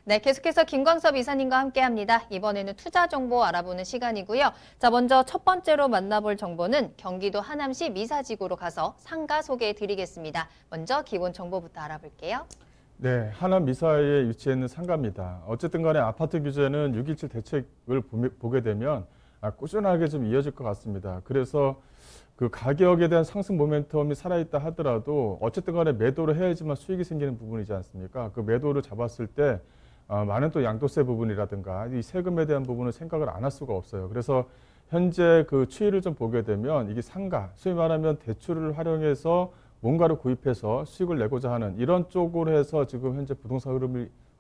네, 계속해서 김광섭 이사님과 함께합니다. 이번에는 투자 정보 알아보는 시간이고요. 자, 먼저 첫 번째로 만나볼 정보는 경기도 하남시 미사지구로 가서 상가 소개해드리겠습니다. 먼저 기본 정보부터 알아볼게요. 네, 하남 미사에 위치해 있는 상가입니다. 어쨌든 간에 아파트 규제는 6.17 대책을 보게 되면 꾸준하게 좀 이어질 것 같습니다. 그래서 그 가격에 대한 상승 모멘텀이 살아있다 하더라도 어쨌든 간에 매도를 해야지만 수익이 생기는 부분이지 않습니까? 그 매도를 잡았을 때 많은 또 양도세 부분이라든가 이 세금에 대한 부분을 생각을 안 할 수가 없어요. 그래서 현재 그 추이를 좀 보게 되면 이게 상가, 소위 말하면 대출을 활용해서 뭔가를 구입해서 수익을 내고자 하는 이런 쪽으로 해서 지금 현재 부동산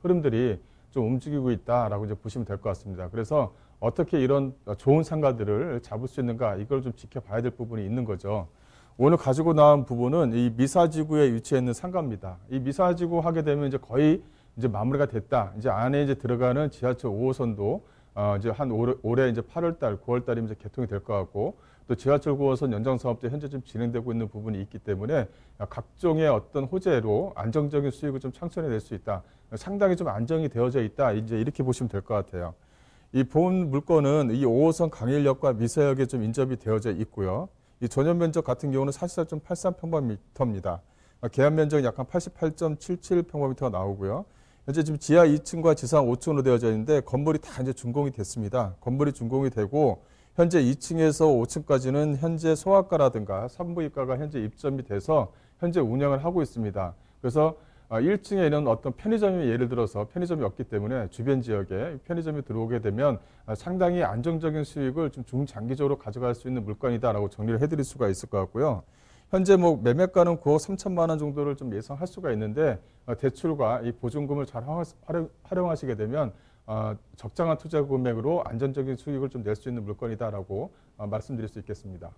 흐름들이 좀 움직이고 있다라고 이제 보시면 될 것 같습니다. 그래서 어떻게 이런 좋은 상가들을 잡을 수 있는가 이걸 좀 지켜봐야 될 부분이 있는 거죠. 오늘 가지고 나온 부분은 이 미사지구에 위치해 있는 상가입니다. 이 미사지구 하게 되면 이제 거의 이제 마무리가 됐다. 이제 안에 이제 들어가는 지하철 5호선도 이제 한 올해 이제 8월달, 9월달이면 이제 개통이 될 것 같고 또 지하철 9호선 연장 사업도 현재 좀 진행되고 있는 부분이 있기 때문에 각종의 어떤 호재로 안정적인 수익을 좀 창출해낼 수 있다. 상당히 좀 안정이 되어져 있다. 이제 이렇게 보시면 될 것 같아요. 이 본 물건은 이 5호선 강일역과 미사역에 좀 인접이 되어져 있고요. 이 전용 면적 같은 경우는 44.83평방미터입니다. 계약 면적은 약 한 88.77평방미터가 나오고요. 현재 지금 지하 2층과 지상 5층으로 되어져 있는데 건물이 다 이제 준공이 됐습니다. 건물이 준공이 되고 현재 2층에서 5층까지는 현재 소아과라든가 산부인과가 현재 입점이 돼서 현재 운영을 하고 있습니다. 그래서 1층에 있는 어떤 편의점이 예를 들어서 편의점이 없기 때문에 주변 지역에 편의점이 들어오게 되면 상당히 안정적인 수익을 좀 중장기적으로 가져갈 수 있는 물건이다라고 정리를 해드릴 수가 있을 것 같고요. 현재 뭐 매매가는 9억 3천만 원 정도를 좀 예상할 수가 있는데 대출과 이 보증금을 잘 활용하시게 되면 적정한 투자 금액으로 안정적인 수익을 좀 낼 수 있는 물건이다라고 말씀드릴 수 있겠습니다.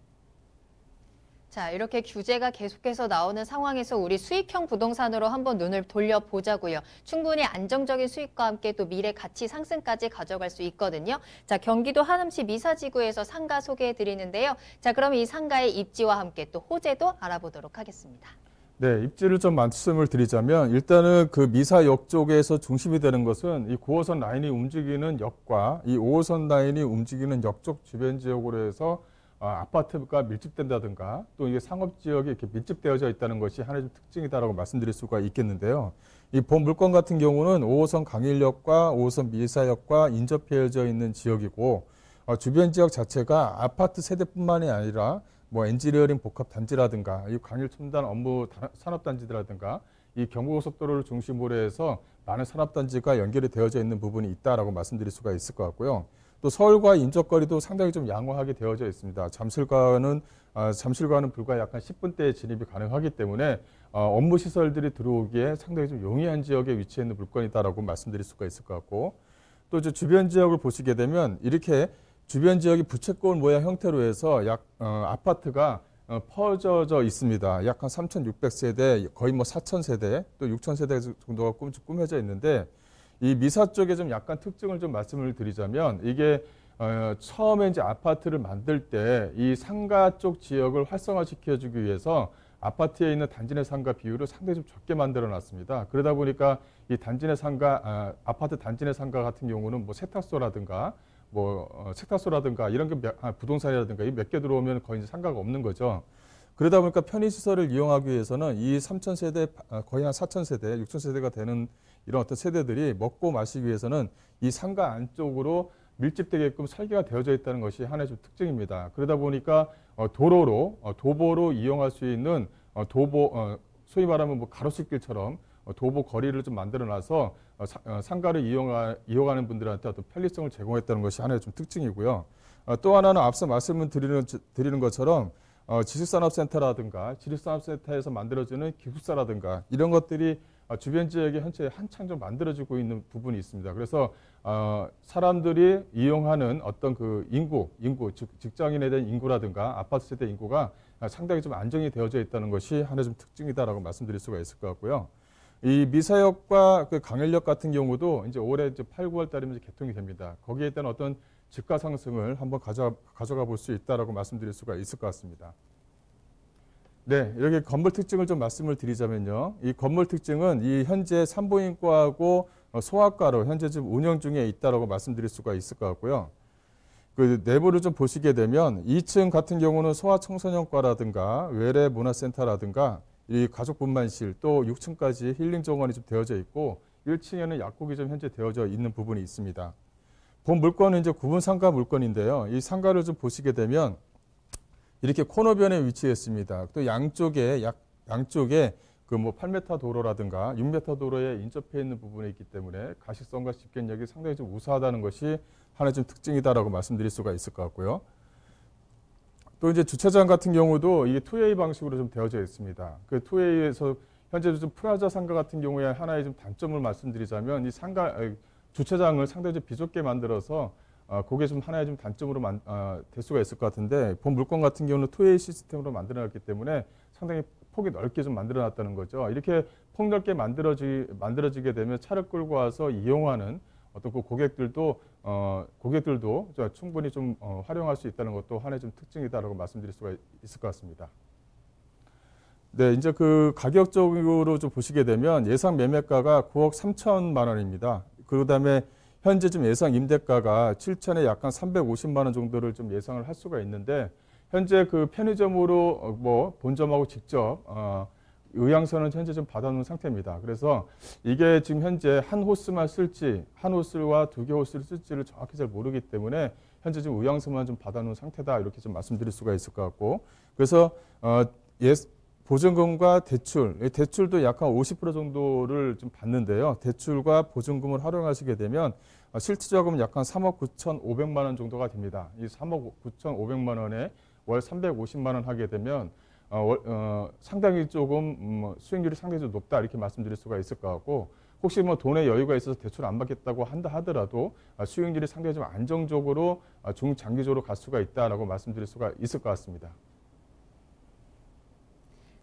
자, 이렇게 규제가 계속해서 나오는 상황에서 우리 수익형 부동산으로 한번 눈을 돌려보자고요. 충분히 안정적인 수익과 함께 또 미래 가치 상승까지 가져갈 수 있거든요. 자, 경기도 하남시 미사지구에서 상가 소개해드리는데요. 자, 그럼 이 상가의 입지와 함께 또 호재도 알아보도록 하겠습니다. 네, 입지를 좀 말씀을 드리자면 일단은 그 미사역 쪽에서 중심이 되는 것은 이 9호선 라인이 움직이는 역과 이 5호선 라인이 움직이는 역 쪽 주변 지역으로 해서 아파트가 밀집된다든가 또 이게 상업지역이 이렇게 밀집되어져 있다는 것이 하나의 특징이다라고 말씀드릴 수가 있겠는데요. 이 본 물건 같은 경우는 5호선 강일역과 5호선 미사역과 인접해져 있는 지역이고 주변 지역 자체가 아파트 세대뿐만이 아니라 뭐 엔지니어링 복합 단지라든가 이 강일 첨단 업무 산업 단지라든가 이 경부고속도로를 중심으로 해서 많은 산업 단지가 연결이 되어져 있는 부분이 있다라고 말씀드릴 수가 있을 것 같고요. 또 서울과 인접거리도 상당히 좀 양호하게 되어져 있습니다. 잠실과는 불과 약 한 10분대의 진입이 가능하기 때문에 업무 시설들이 들어오기에 상당히 좀 용이한 지역에 위치해 있는 물건이다라고 말씀드릴 수가 있을 것 같고 또 이제 주변 지역을 보시게 되면 이렇게 주변 지역이 부채꼴 모양 형태로 해서 아파트가 퍼져져 있습니다. 약 한 3,600세대, 거의 뭐 4,000세대, 또 6,000세대 정도가 꾸며져 있는데 이 미사 쪽에 좀 약간 특징을 좀 말씀을 드리자면 이게 처음에 이제 아파트를 만들 때 이 상가 쪽 지역을 활성화시켜주기 위해서 아파트에 있는 단지 내 상가 비율을 상당히 좀 적게 만들어 놨습니다. 그러다 보니까 이 단지 내 상가, 아파트 단지 내 상가 같은 경우는 뭐 세탁소라든가 세탁소라든가 이런 게 부동산이라든가 이 몇 개 들어오면 거의 이제 상가가 없는 거죠. 그러다 보니까 편의시설을 이용하기 위해서는 이 3,000세대, 거의 한 4,000세대, 6,000세대가 되는 이런 어떤 세대들이 먹고 마시기 위해서는 이 상가 안쪽으로 밀집되게끔 설계가 되어져 있다는 것이 하나의 좀 특징입니다. 그러다 보니까 도보로 이용할 수 있는 소위 말하면 뭐 가로수길처럼 도보 거리를 좀 만들어놔서 상가를 이용하는 분들한테 어떤 편리성을 제공했다는 것이 하나의 좀 특징이고요. 또 하나는 앞서 말씀을 드리는 것처럼 지식산업센터라든가 지식산업센터에서 만들어지는 기숙사라든가 이런 것들이 주변 지역에 현재 한창 좀 만들어지고 있는 부분이 있습니다. 그래서 사람들이 이용하는 어떤 그 인구, 즉 직장인에 대한 인구라든가 아파트 세대 인구가 상당히 좀 안정이 되어져 있다는 것이 하나의 좀 특징이다라고 말씀드릴 수가 있을 것 같고요. 이 미사역과 그 강일역 같은 경우도 이제 올해 이제 8, 9월 달이면 이제 개통이 됩니다. 거기에 대한 어떤 집가 상승을 한번 가져가 볼 수 있다라고 말씀드릴 수가 있을 것 같습니다. 네, 이렇게 건물 특징을 좀 말씀을 드리자면요. 이 건물 특징은 이 현재 산부인과하고 소학가로 현재 지금 운영 중에 있다라고 말씀드릴 수가 있을 것 같고요. 그 내부를 좀 보시게 되면 2층 같은 경우는 소아청소년과라든가 외래문화센터라든가 이 가족분만실 또 6층까지 힐링 정원이 좀 되어져 있고 1층에는 약국이 좀 현재 되어져 있는 부분이 있습니다. 본 물건은 이제 구분 상가 물건인데요. 이 상가를 좀 보시게 되면 이렇게 코너변에 위치했습니다. 또 양쪽에 그 뭐 8m 도로라든가 6m 도로에 인접해 있는 부분에 있기 때문에 가식성과 집견력이 상당히 좀 우수하다는 것이 하나의 좀 특징이다라고 말씀드릴 수가 있을 것 같고요. 또 이제 주차장 같은 경우도 이게 투웨이 방식으로 좀 되어져 있습니다. 그 투웨이에서 현재 좀 프라자 상가 같은 경우에 하나의 좀 단점을 말씀드리자면 이 주차장을 상당히 좀 비좁게 만들어서 그게 좀 하나의 좀 단점으로 될 수가 있을 것 같은데 본 물건 같은 경우는 투웨이 시스템으로 만들어놨기 때문에 상당히 폭이 넓게 좀 만들어놨다는 거죠. 이렇게 폭 넓게 만들어지게 되면 차를 끌고 와서 이용하는 어떤 그 고객들도 충분히 좀 활용할 수 있다는 것도 하나의 좀 특징이다라고 말씀드릴 수가 있을 것 같습니다. 네, 이제 그 가격적으로 좀 보시게 되면 예상 매매가가 9억 3천만 원입니다. 그다음에 현재 좀 예상 임대가가 7천에 약간 350만 원 정도를 좀 예상을 할 수가 있는데 현재 그 편의점으로 뭐 본점하고 직접 의향서는 현재 좀 받아놓은 상태입니다. 그래서 이게 지금 현재 한 호스만 쓸지 한 호스와 2개 호스를 쓸지를 정확히 잘 모르기 때문에 현재 지금 의향서만 좀 받아놓은 상태다 이렇게 좀 말씀드릴 수가 있을 것 같고 그래서 보증금과 대출도 약간 50% 정도를 좀 받는데요. 대출과 보증금을 활용하시게 되면 실질적으로는 약간 3억 9,500만 원 정도가 됩니다. 이 3억 9,500만 원에 월 350만 원 하게 되면 상당히 조금 수익률이 상당히 좀 높다 이렇게 말씀드릴 수가 있을 것 같고 혹시 뭐 돈에 여유가 있어서 대출 안 받겠다고 하더라도 수익률이 상당히 좀 안정적으로 중장기적으로 갈 수가 있다라고 말씀드릴 수가 있을 것 같습니다.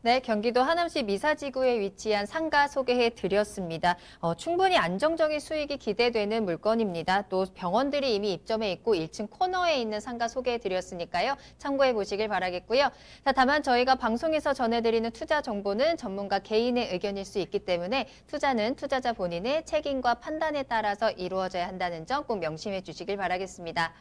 네, 경기도 하남시 미사지구에 위치한 상가 소개해 드렸습니다. 충분히 안정적인 수익이 기대되는 물건입니다. 또 병원들이 이미 입점해 있고 1층 코너에 있는 상가 소개해 드렸으니까요. 참고해 보시길 바라겠고요. 자, 다만 저희가 방송에서 전해드리는 투자 정보는 전문가 개인의 의견일 수 있기 때문에 투자는 투자자 본인의 책임과 판단에 따라서 이루어져야 한다는 점 꼭 명심해 주시길 바라겠습니다.